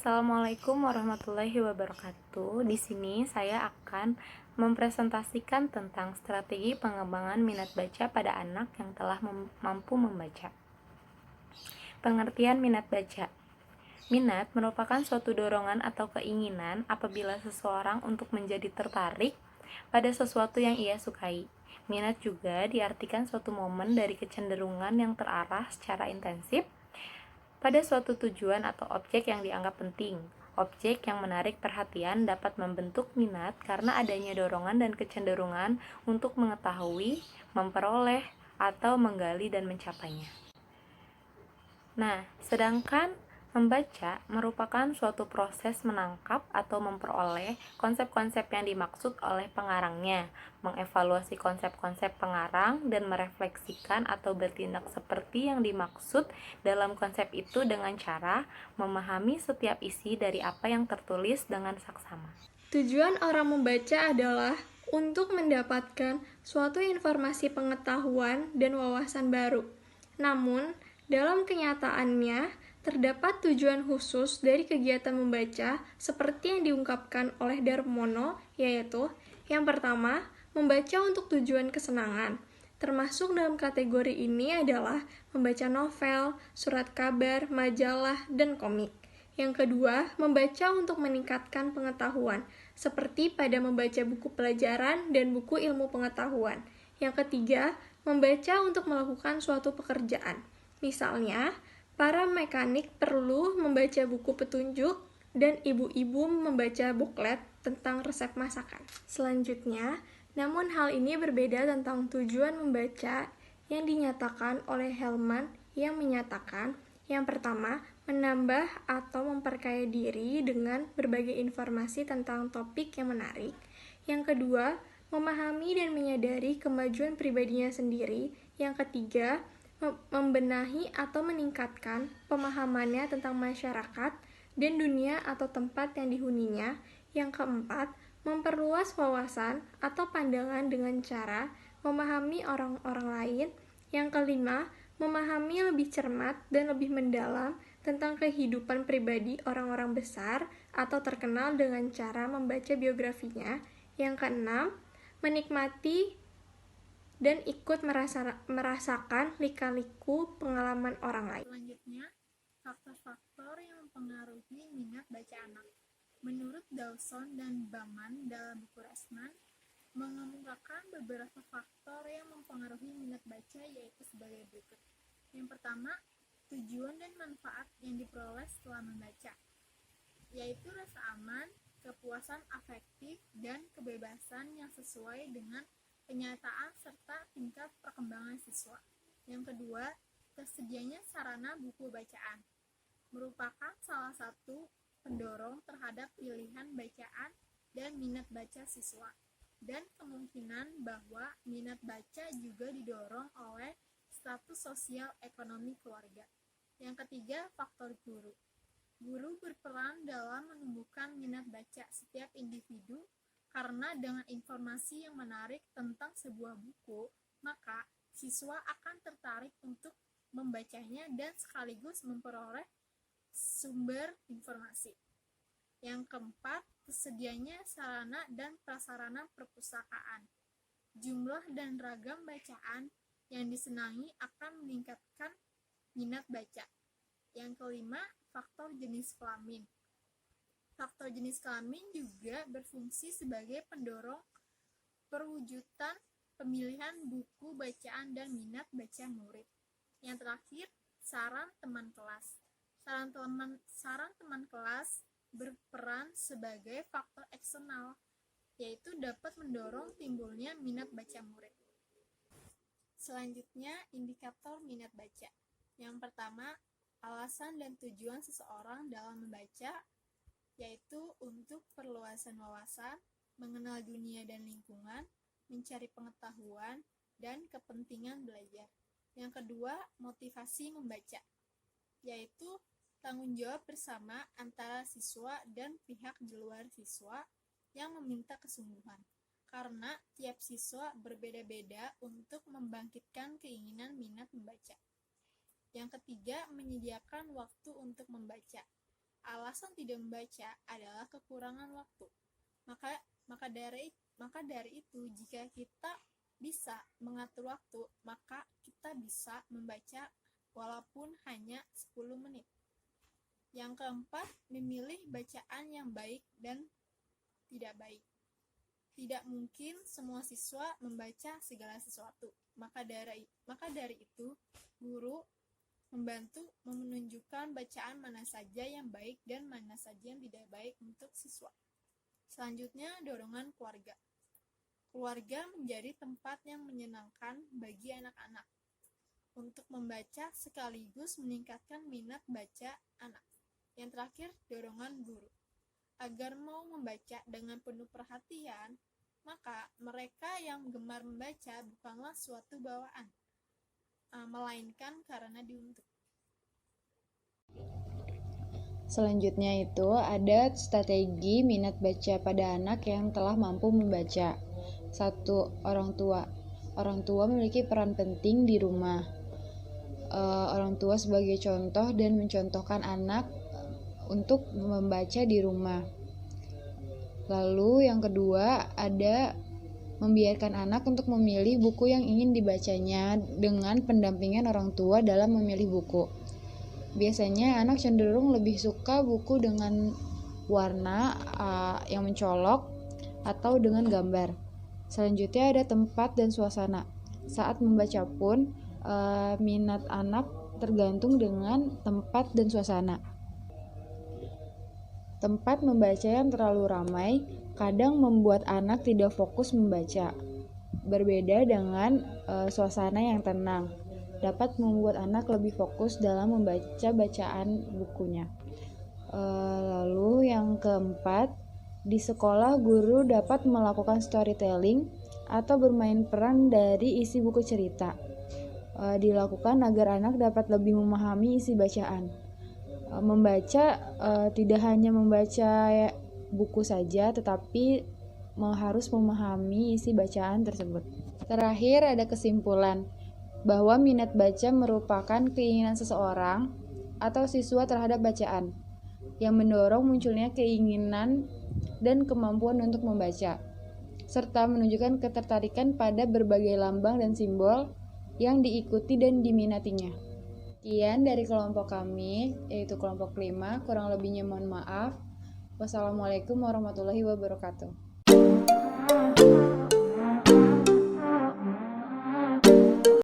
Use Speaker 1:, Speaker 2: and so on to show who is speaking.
Speaker 1: Assalamualaikum warahmatullahi wabarakatuh. Di sini saya akan mempresentasikan tentang strategi pengembangan minat baca pada anak yang telah mampu membaca. Pengertian minat baca. Minat merupakan suatu dorongan atau keinginan apabila seseorang untuk menjadi tertarik pada sesuatu yang ia sukai. Minat juga diartikan suatu momen dari kecenderungan yang terarah secara intensif pada suatu tujuan atau objek yang dianggap penting. Objek yang menarik perhatian dapat membentuk minat karena adanya dorongan dan kecenderungan untuk mengetahui, memperoleh, atau menggali dan mencapainya. Nah, sedangkan membaca merupakan suatu proses menangkap atau memperoleh konsep-konsep yang dimaksud oleh pengarangnya, mengevaluasi konsep-konsep pengarang, dan merefleksikan atau bertindak seperti yang dimaksud dalam konsep itu dengan cara memahami setiap isi dari apa yang tertulis dengan saksama.
Speaker 2: Tujuan orang membaca adalah untuk mendapatkan suatu informasi pengetahuan dan wawasan baru. Namun, dalam kenyataannya, terdapat tujuan khusus dari kegiatan membaca seperti yang diungkapkan oleh Darmono, yaitu yang pertama, membaca untuk tujuan kesenangan. Termasuk dalam kategori ini adalah membaca novel, surat kabar, majalah, dan komik. Yang kedua, membaca untuk meningkatkan pengetahuan, seperti pada membaca buku pelajaran dan buku ilmu pengetahuan. Yang ketiga, membaca untuk melakukan suatu pekerjaan. Misalnya, para mekanik perlu membaca buku petunjuk dan ibu-ibu membaca buklet tentang resep masakan. Selanjutnya, namun hal ini berbeda tentang tujuan membaca yang dinyatakan oleh Hellman yang menyatakan yang pertama, menambah atau memperkaya diri dengan berbagai informasi tentang topik yang menarik. Yang kedua, memahami dan menyadari kemajuan pribadinya sendiri. Yang ketiga, membenahi atau meningkatkan pemahamannya tentang masyarakat dan dunia atau tempat yang dihuninya. Yang keempat, memperluas wawasan atau pandangan dengan cara memahami orang-orang lain. Yang kelima, memahami lebih cermat dan lebih mendalam tentang kehidupan pribadi orang-orang besar atau terkenal dengan cara membaca biografinya. Yang keenam, menikmati dan ikut merasakan lika-liku pengalaman orang lain.
Speaker 3: Selanjutnya, faktor-faktor yang mempengaruhi minat baca anak. Menurut Dawson dan Baman dalam buku Rasman, mengemukakan beberapa faktor yang mempengaruhi minat baca yaitu sebagai berikut. Yang pertama, tujuan dan manfaat yang diperoleh setelah membaca, yaitu rasa aman, kepuasan afektif, dan kebebasan yang sesuai dengan kenyataan serta tingkat perkembangan siswa. Yang kedua, tersedianya sarana buku bacaan merupakan salah satu pendorong terhadap pilihan bacaan dan minat baca siswa, dan kemungkinan bahwa minat baca juga didorong oleh status sosial ekonomi keluarga. Yang ketiga, faktor guru. Guru berperan dalam menumbuhkan minat baca setiap individu karena dengan informasi yang menarik tentang sebuah buku, maka siswa akan tertarik untuk membacanya dan sekaligus memperoleh sumber informasi. Yang keempat, tersedianya sarana dan prasarana perpustakaan. Jumlah dan ragam bacaan yang disenangi akan meningkatkan minat baca. Yang kelima, faktor jenis kelamin. Faktor jenis kelamin juga berfungsi sebagai pendorong perwujudan pemilihan buku bacaan dan minat baca murid. Yang terakhir, saran teman kelas. Saran teman kelas berperan sebagai faktor eksternal, yaitu dapat mendorong timbulnya minat baca murid. Selanjutnya, indikator minat baca. Yang pertama, alasan dan tujuan seseorang dalam membaca, yaitu untuk perluasan wawasan, mengenal dunia dan lingkungan, mencari pengetahuan, dan kepentingan belajar. Yang kedua, motivasi membaca, yaitu tanggung jawab bersama antara siswa dan pihak di luar siswa yang meminta kesungguhan, karena tiap siswa berbeda-beda untuk membangkitkan keinginan minat membaca. Yang ketiga, menyediakan waktu untuk membaca, alasan tidak membaca adalah kekurangan waktu. Maka dari itu, jika kita bisa mengatur waktu, maka kita bisa membaca walaupun hanya 10 menit. Yang keempat, memilih bacaan yang baik dan tidak baik. Tidak mungkin semua siswa membaca segala sesuatu. Maka dari itu, guru membantu menunjukkan bacaan mana saja yang baik dan mana saja yang tidak baik untuk siswa. Selanjutnya, dorongan keluarga. Keluarga menjadi tempat yang menyenangkan bagi anak-anak untuk membaca sekaligus meningkatkan minat baca anak. Yang terakhir, dorongan guru. Agar mau membaca dengan penuh perhatian, maka mereka yang gemar membaca bukanlah suatu bawaan, melainkan karena diuntuk.
Speaker 4: Selanjutnya itu ada strategi minat baca pada anak yang telah mampu membaca. 1. Orang tua. Orang tua memiliki peran penting di rumah. Orang tua sebagai contoh dan mencontohkan anak untuk membaca di rumah. Lalu yang kedua ada membiarkan anak untuk memilih buku yang ingin dibacanya dengan pendampingan orang tua dalam memilih buku. Biasanya anak cenderung lebih suka buku dengan warna yang mencolok atau dengan gambar. Selanjutnya ada tempat dan suasana. Saat membaca pun minat anak tergantung dengan tempat dan suasana. Tempat membaca yang terlalu ramai kadang membuat anak tidak fokus membaca. Berbeda dengan suasana yang tenang, dapat membuat anak lebih fokus dalam membaca bacaan bukunya. Lalu yang keempat, di sekolah guru dapat melakukan storytelling atau bermain peran dari isi buku cerita. Dilakukan agar anak dapat lebih memahami isi bacaan. Membaca tidak hanya membaca buku saja, tetapi harus memahami isi bacaan tersebut. Terakhir ada kesimpulan bahwa minat baca merupakan keinginan seseorang atau siswa terhadap bacaan yang mendorong munculnya keinginan dan kemampuan untuk membaca, serta menunjukkan ketertarikan pada berbagai lambang dan simbol yang diikuti dan diminatinya. Sekian dari kelompok kami, yaitu kelompok 5, kurang lebihnya mohon maaf. Wassalamualaikum warahmatullahi wabarakatuh.